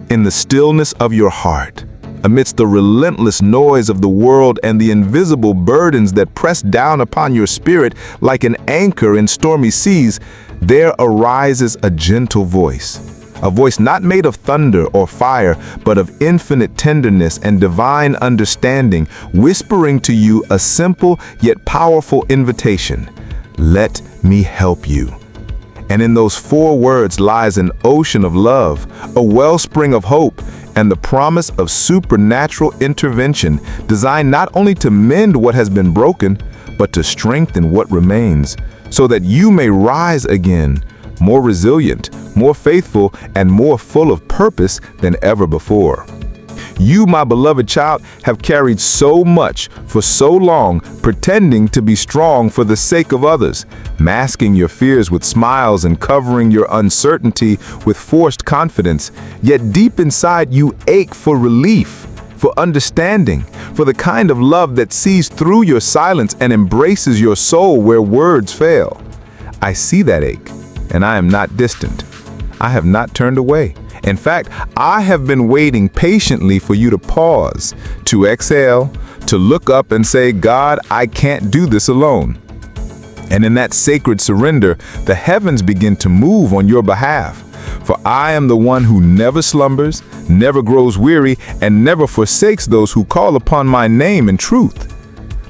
In the stillness of your heart, amidst the relentless noise of the world and the invisible burdens that press down upon your spirit like an anchor in stormy seas, there arises a gentle voice. A voice not made of thunder or fire, but of infinite tenderness and divine understanding, whispering to you a simple yet powerful invitation. Let me help you. And in those 4 words lies an ocean of love, a wellspring of hope, and the promise of supernatural intervention designed not only to mend what has been broken, but to strengthen what remains, so that you may rise again, more resilient, more faithful, and more full of purpose than ever before. You, my beloved child, have carried so much for so long, pretending to be strong for the sake of others, masking your fears with smiles and covering your uncertainty with forced confidence. Yet deep inside you ache for relief, for understanding, for the kind of love that sees through your silence and embraces your soul where words fail. I see that ache, and I am not distant. I have not turned away. In fact, I have been waiting patiently for you to pause, to exhale, to look up and say, God, I can't do this alone. And in that sacred surrender, the heavens begin to move on your behalf. For I am the one who never slumbers, never grows weary, and never forsakes those who call upon my name in truth.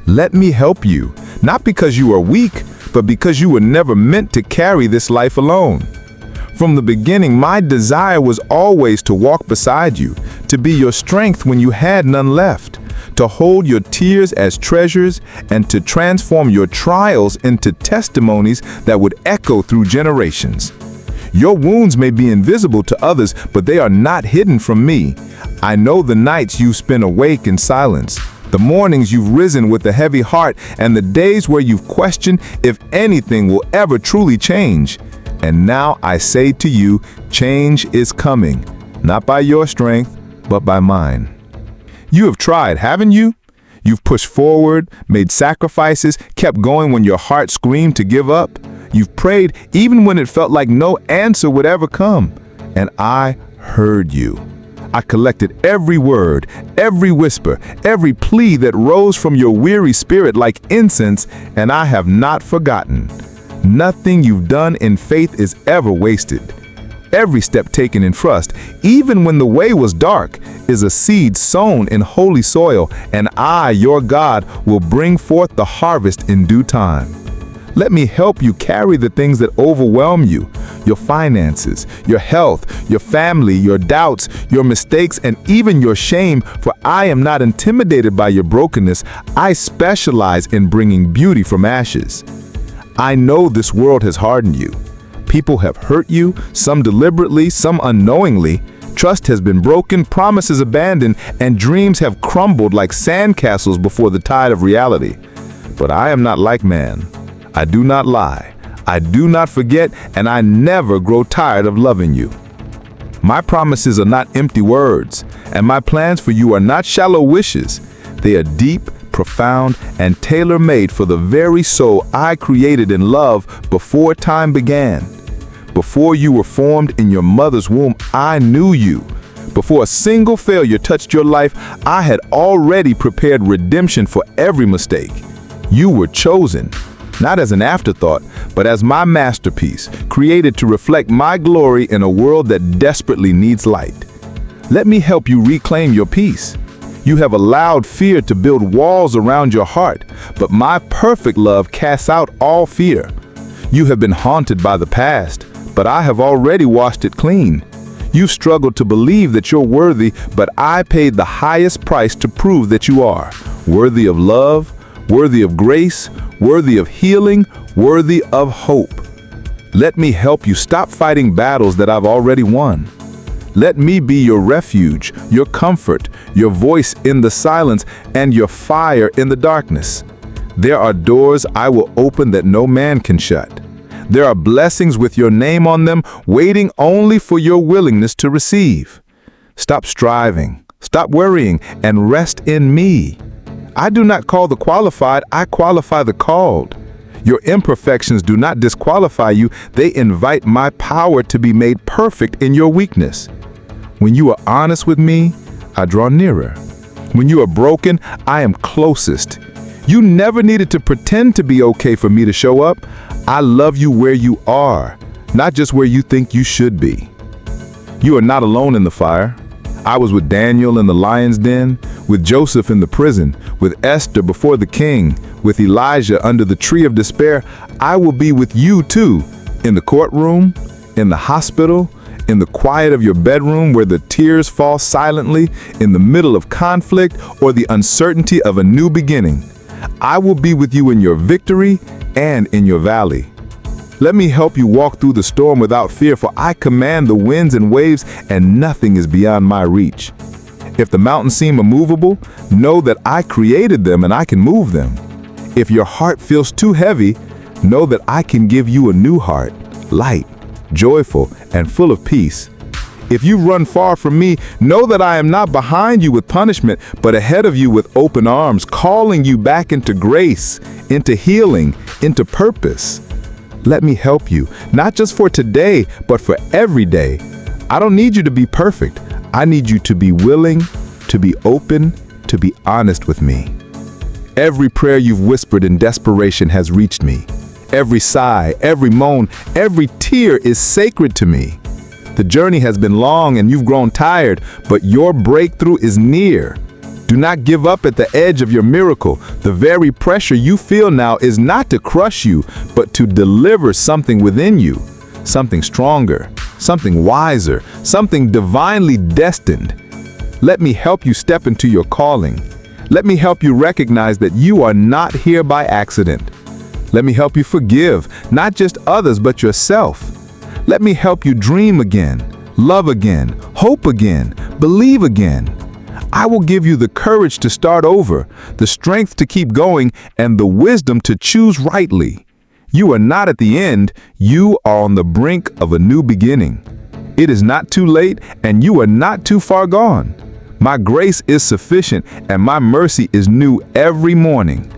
Let me help you, not because you are weak, but because you were never meant to carry this life alone. From the beginning, my desire was always to walk beside you, to be your strength when you had none left, to hold your tears as treasures, and to transform your trials into testimonies that would echo through generations. Your wounds may be invisible to others, but they are not hidden from me. I know the nights you've spent awake in silence, the mornings you've risen with a heavy heart, and the days where you've questioned if anything will ever truly change. And now I say to you, change is coming, not by your strength, but by mine. You have tried, haven't you? You've pushed forward, made sacrifices, kept going when your heart screamed to give up. You've prayed even when it felt like no answer would ever come. And I heard you. I collected every word, every whisper, every plea that rose from your weary spirit like incense, and I have not forgotten. Nothing you've done in faith is ever wasted. Every step taken in trust, even when the way was dark, is a seed sown in holy soil, and I, your God, will bring forth the harvest in due time. Let me help you carry the things that overwhelm you, your finances, your health, your family, your doubts, your mistakes, and even your shame, for I am not intimidated by your brokenness. I specialize in bringing beauty from ashes. I know this world has hardened you. People have hurt you, some deliberately, some unknowingly. Trust has been broken, promises abandoned, and dreams have crumbled like sandcastles before the tide of reality. But I am not like man. I do not lie. I do not forget, and I never grow tired of loving you. My promises are not empty words, and my plans for you are not shallow wishes. They are deep, profound, and tailor-made for the very soul I created in love before time began. Before you were formed in your mother's womb, I knew you. Before a single failure touched your life, I had already prepared redemption for every mistake. You were chosen, not as an afterthought, but as my masterpiece, created to reflect my glory in a world that desperately needs light. Let me help you reclaim your peace. You have allowed fear to build walls around your heart, but my perfect love casts out all fear. You have been haunted by the past, but I have already washed it clean. You struggled to believe that you're worthy, but I paid the highest price to prove that you are. Worthy of love, worthy of grace, worthy of healing, worthy of hope. Let me help you stop fighting battles that I've already won. Let me be your refuge, your comfort, your voice in the silence, and your fire in the darkness. There are doors I will open that no man can shut. There are blessings with your name on them, waiting only for your willingness to receive. Stop striving, stop worrying, and rest in me. I do not call the qualified, I qualify the called. Your imperfections do not disqualify you, they invite my power to be made perfect in your weakness. When you are honest with me, I draw nearer. When you are broken, I am closest. You never needed to pretend to be okay for me to show up. I love you where you are, not just where you think you should be. You are not alone in the fire. I was with Daniel in the lion's den, with Joseph in the prison, with Esther before the king, with Elijah under the tree of despair. I will be with you too, in the courtroom, in the hospital, in the quiet of your bedroom where the tears fall silently, in the middle of conflict or the uncertainty of a new beginning. I will be with you in your victory and in your valley. Let me help you walk through the storm without fear, for I command the winds and waves, and nothing is beyond my reach. If the mountains seem immovable, know that I created them and I can move them. If your heart feels too heavy, know that I can give you a new heart, light, joyful, and full of peace. If you run far from me, know that I am not behind you with punishment, but ahead of you with open arms, calling you back into grace, into healing, into purpose. Let me help you, not just for today, but for every day. I don't need you to be perfect. I need you to be willing, to be open, to be honest with me. Every prayer you've whispered in desperation has reached me. Every sigh, every moan, every tear is sacred to me. The journey has been long and you've grown tired, but your breakthrough is near. Do not give up at the edge of your miracle. The very pressure you feel now is not to crush you, but to deliver something within you, something stronger, something wiser, something divinely destined. Let me help you step into your calling. Let me help you recognize that you are not here by accident. Let me help you forgive, not just others, but yourself. Let me help you dream again, love again, hope again, believe again. I will give you the courage to start over, the strength to keep going, and the wisdom to choose rightly. You are not at the end, you are on the brink of a new beginning. It is not too late, and you are not too far gone. My grace is sufficient, and my mercy is new every morning.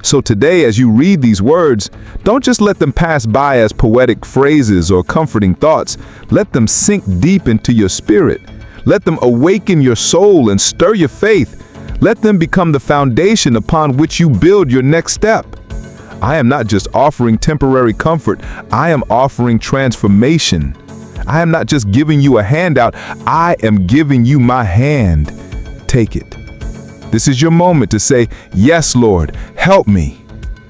So today, as you read these words, don't just let them pass by as poetic phrases or comforting thoughts. Let them sink deep into your spirit. Let them awaken your soul and stir your faith. Let them become the foundation upon which you build your next step. I am not just offering temporary comfort. I am offering transformation. I am not just giving you a handout. I am giving you my hand. Take it. This is your moment to say, "Yes, Lord, help me."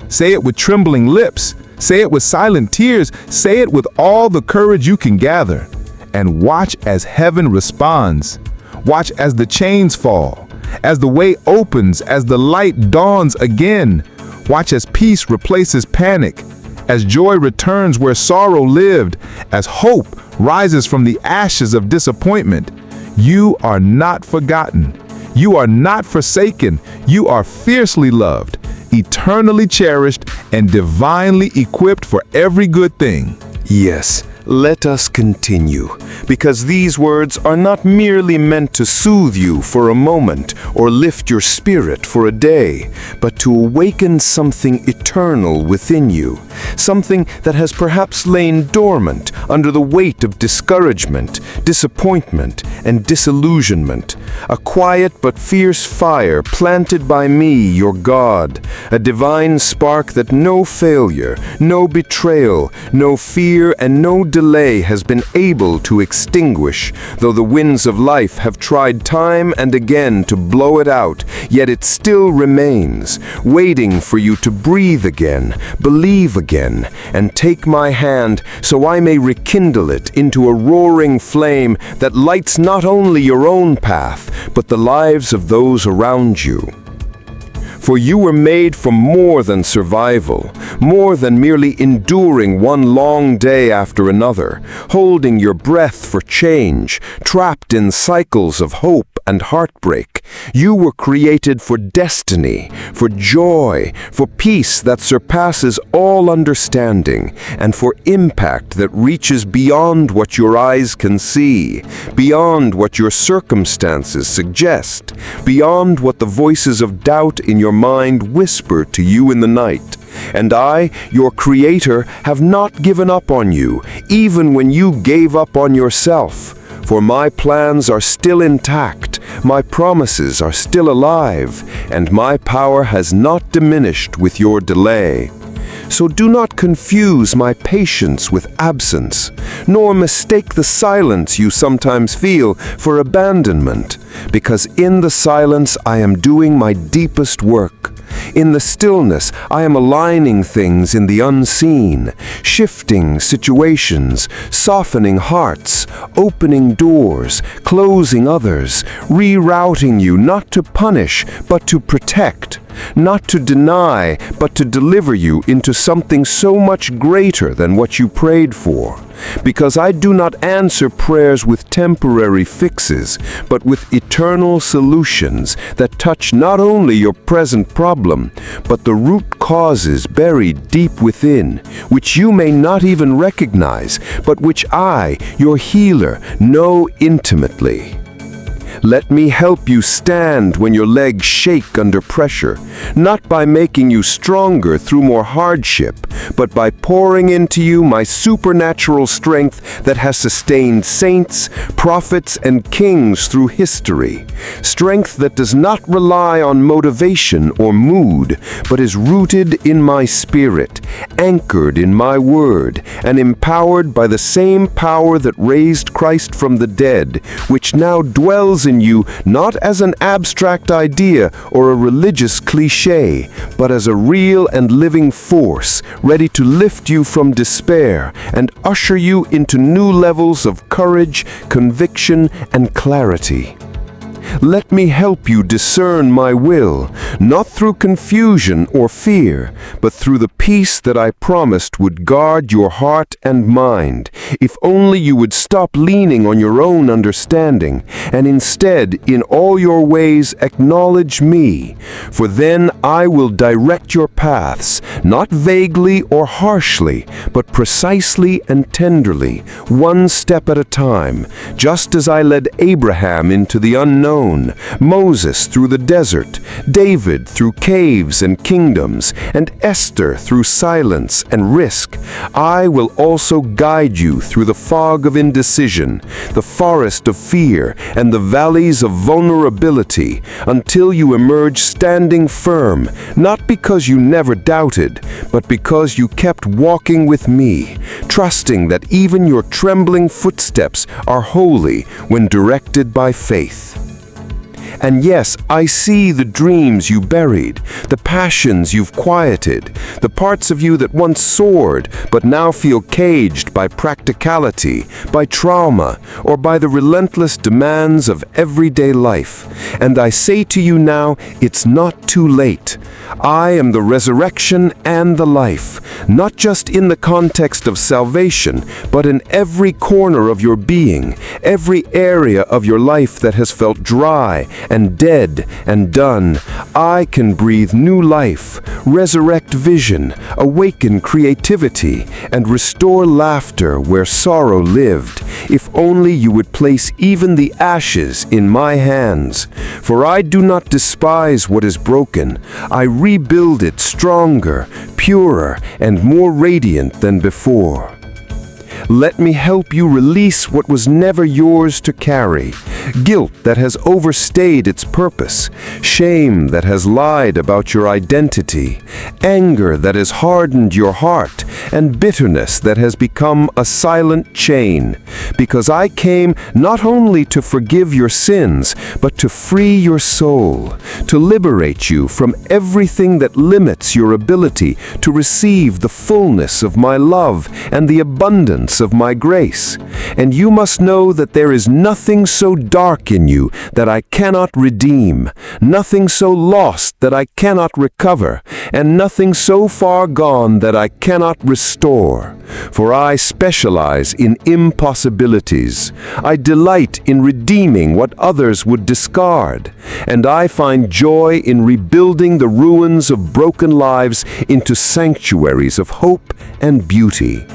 Say it with trembling lips. Say it with silent tears. Say it with all the courage you can gather. And watch as heaven responds. Watch as the chains fall, as the way opens, as the light dawns again. Watch as peace replaces panic, as joy returns where sorrow lived, as hope rises from the ashes of disappointment. You are not forgotten. You are not forsaken. You are fiercely loved, eternally cherished, and divinely equipped for every good thing. Yes, let us continue, because these words are not merely meant to soothe you for a moment or lift your spirit for a day, but to awaken something eternal within you, something that has perhaps lain dormant under the weight of discouragement, disappointment, and disillusionment. A quiet but fierce fire planted by me, your God, a divine spark that no failure, no betrayal, no fear, and no delay has been able to extinguish. Though the winds of life have tried time and again to blow it out, yet it still remains, waiting for you to breathe again, believe again, and take my hand so I may rekindle it into a roaring flame that lights not only your own path, but the lives of those around you. For you were made for more than survival, more than merely enduring one long day after another, holding your breath for change, trapped in cycles of hope and heartbreak. You were created for destiny, for joy, for peace that surpasses all understanding, and for impact that reaches beyond what your eyes can see, beyond what your circumstances suggest, beyond what the voices of doubt in your mind whisper to you in the night. And I, your Creator, have not given up on you, even when you gave up on yourself. For my plans are still intact, my promises are still alive, and my power has not diminished with your delay. So do not confuse my patience with absence, nor mistake the silence you sometimes feel for abandonment, because in the silence I am doing my deepest work. In the stillness, I am aligning things in the unseen, shifting situations, softening hearts, opening doors, closing others, rerouting you not to punish, but to protect, not to deny, but to deliver you into something so much greater than what you prayed for. Because I do not answer prayers with temporary fixes, but with eternal solutions that touch not only your present problem, but the root causes buried deep within, which you may not even recognize, but which I, your healer, know intimately. Let me help you stand when your legs shake under pressure, not by making you stronger through more hardship, but by pouring into you my supernatural strength that has sustained saints, prophets, and kings through history. Strength that does not rely on motivation or mood, but is rooted in my spirit, anchored in my word, and empowered by the same power that raised Christ from the dead, which now dwells in you not as an abstract idea or a religious cliché, but as a real and living force, ready to lift you from despair and usher you into new levels of courage, conviction, and clarity. Let me help you discern my will, not through confusion or fear, but through the peace that I promised would guard your heart and mind, if only you would stop leaning on your own understanding, and instead, in all your ways, acknowledge me. For then I will direct your paths, not vaguely or harshly, but precisely and tenderly, one step at a time, just as I led Abraham into the unknown, Moses through the desert, David through caves and kingdoms, and Esther through silence and risk. I will also guide you through the fog of indecision, the forest of fear, and the valleys of vulnerability, until you emerge standing firm, not because you never doubted, but because you kept walking with me, trusting that even your trembling footsteps are holy when directed by faith. And yes, I see the dreams you buried, the passions you've quieted, the parts of you that once soared but now feel caged by practicality, by trauma, or by the relentless demands of everyday life. And I say to you now, it's not too late. I am the resurrection and the life, not just in the context of salvation, but in every corner of your being, every area of your life that has felt dry and dead and done. I can breathe new life, resurrect vision, awaken creativity, and restore laughter where sorrow lived, if only you would place even the ashes in my hands. For I do not despise what is broken. I rebuild it stronger, purer, and more radiant than before. Let me help you release what was never yours to carry, guilt that has overstayed its purpose, shame that has lied about your identity, anger that has hardened your heart, and bitterness that has become a silent chain. Because I came not only to forgive your sins, but to free your soul, to liberate you from everything that limits your ability to receive the fullness of my love and the abundance of my grace. And you must know that there is nothing so dark in you that I cannot redeem, nothing so lost that I cannot recover, and nothing so far gone that I cannot restore. For I specialize in impossibilities. I delight in redeeming what others would discard, and I find joy in rebuilding the ruins of broken lives into sanctuaries of hope and beauty.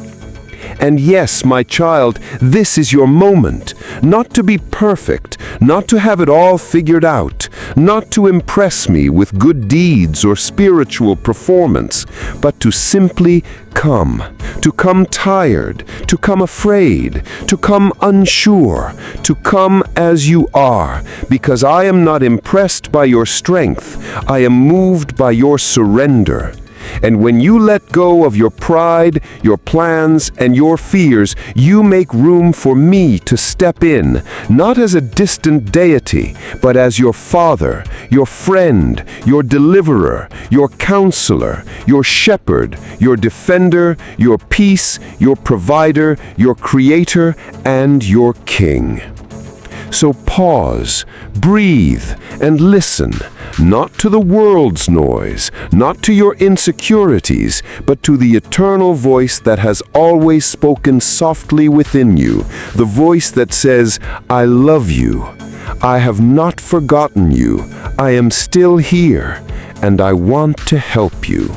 And yes, my child, this is your moment, not to be perfect, not to have it all figured out, not to impress me with good deeds or spiritual performance, but to simply come, to come tired, to come afraid, to come unsure, to come as you are, because I am not impressed by your strength, I am moved by your surrender. And when you let go of your pride, your plans, and your fears, you make room for me to step in, not as a distant deity, but as your father, your friend, your deliverer, your counselor, your shepherd, your defender, your peace, your provider, your creator, and your king. So pause, breathe, and listen, not to the world's noise, not to your insecurities, but to the eternal voice that has always spoken softly within you, the voice that says, I love you, I have not forgotten you, I am still here, and I want to help you.